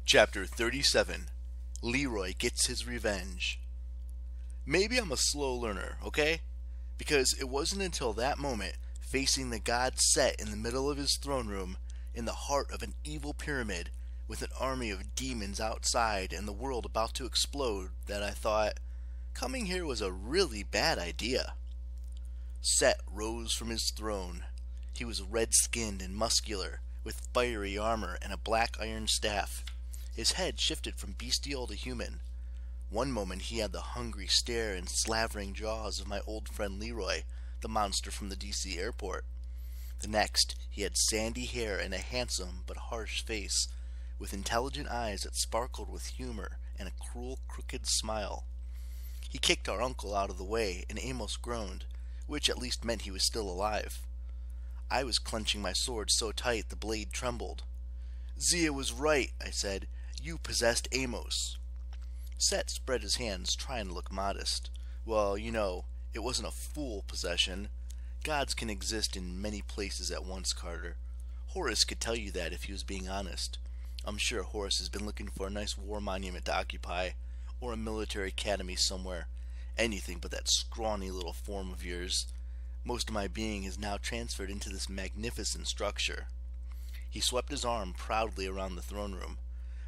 Chapter 37. Leroy Gets His Revenge. Maybe I'm a slow learner, okay? Because it wasn't until that moment, facing the god Set in the middle of his throne room, in the heart of an evil pyramid, with an army of demons outside and the world about to explode, that I thought, coming here was a really bad idea. Set rose from his throne. He was red-skinned and muscular, with fiery armor and a black iron staff. His head shifted from bestial to human. One moment he had the hungry stare and slavering jaws of my old friend Leroy, the monster from the DC airport. The next, he had sandy hair and a handsome but harsh face, with intelligent eyes that sparkled with humor and a cruel, crooked smile. He kicked our uncle out of the way, and Amos groaned, which at least meant he was still alive. I was clenching my sword so tight the blade trembled. "Zia was right," I said. "You possessed Amos." Set spread his hands, trying to look modest. "Well, it wasn't a full possession. Gods can exist in many places at once, Carter. Horace could tell you that if he was being honest. I'm sure Horace has been looking for a nice war monument to occupy, or a military academy somewhere. Anything but that scrawny little form of yours. Most of my being is now transferred into this magnificent structure." He swept his arm proudly around the throne room,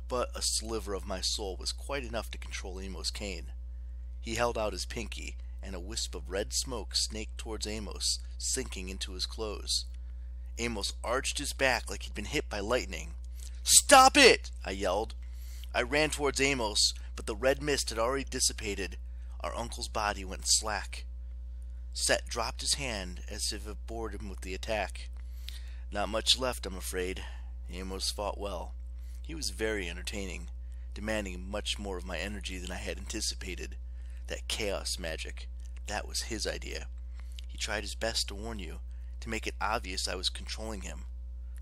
but a sliver of my soul was quite enough to control Amos Kane. He held out his pinky, and a wisp of red smoke snaked towards Amos, sinking into his clothes. Amos arched his back like he'd been hit by lightning. "Stop it!" I yelled. I ran towards Amos, but the red mist had already dissipated. Our uncle's body went slack. Set dropped his hand as if it bored him with the attack. Not much left, I'm afraid. Amos fought well. He was very entertaining, demanding much more of my energy than I had anticipated. That chaos magic, that was his idea. He tried his best to warn you, to make it obvious I was controlling him.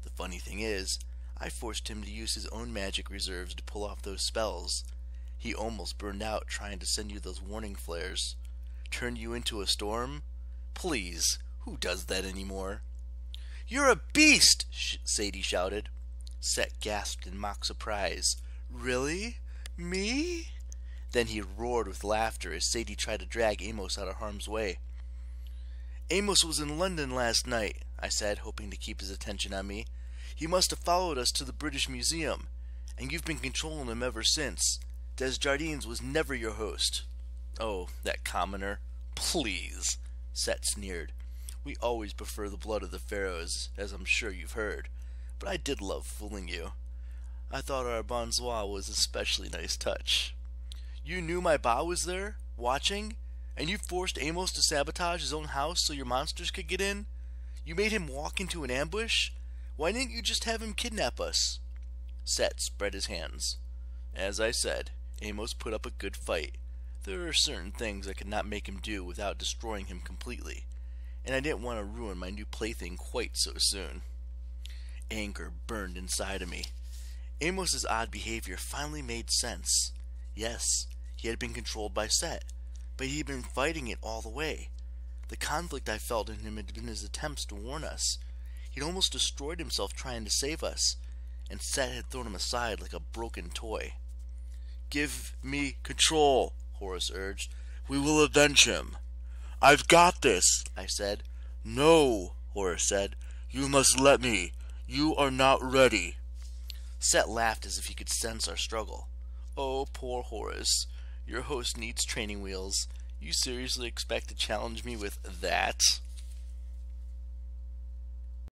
The funny thing is, I forced him to use his own magic reserves to pull off those spells. He almost burned out trying to send you those warning flares. Turn you into a storm? Please, who does that anymore? "You're a beast!" Sadie shouted. Set gasped in mock surprise. "Really? Me?" Then he roared with laughter as Sadie tried to drag Amos out of harm's way. "Amos was in London last night," I said, hoping to keep his attention on me. "He must have followed us to the British Museum, and you've been controlling him ever since. Desjardins was never your host." "Oh, that commoner. Please," Set sneered. "We always prefer the blood of the pharaohs, as I'm sure you've heard. But I did love fooling you. I thought our bonsoir was a especially nice touch." "You knew my ba was there, watching, and you forced Amos to sabotage his own house so your monsters could get in? You made him walk into an ambush? Why didn't you just have him kidnap us?" Set spread his hands. "As I said, Amos put up a good fight. There are certain things I could not make him do without destroying him completely, and I didn't want to ruin my new plaything quite so soon." Anger burned inside of me. Amos's odd behavior finally made sense. Yes, he had been controlled by Set, but he had been fighting it all the way. The conflict I felt in him had been his attempts to warn us. He'd almost destroyed himself trying to save us, and Set had thrown him aside like a broken toy. "Give me control," Horace urged. "We will avenge him." "I've got this," I said. "No," Horace said. "You must let me. You are not ready." Set laughed as if he could sense our struggle. "Oh, poor Horace. Your host needs training wheels. You seriously expect to challenge me with that?"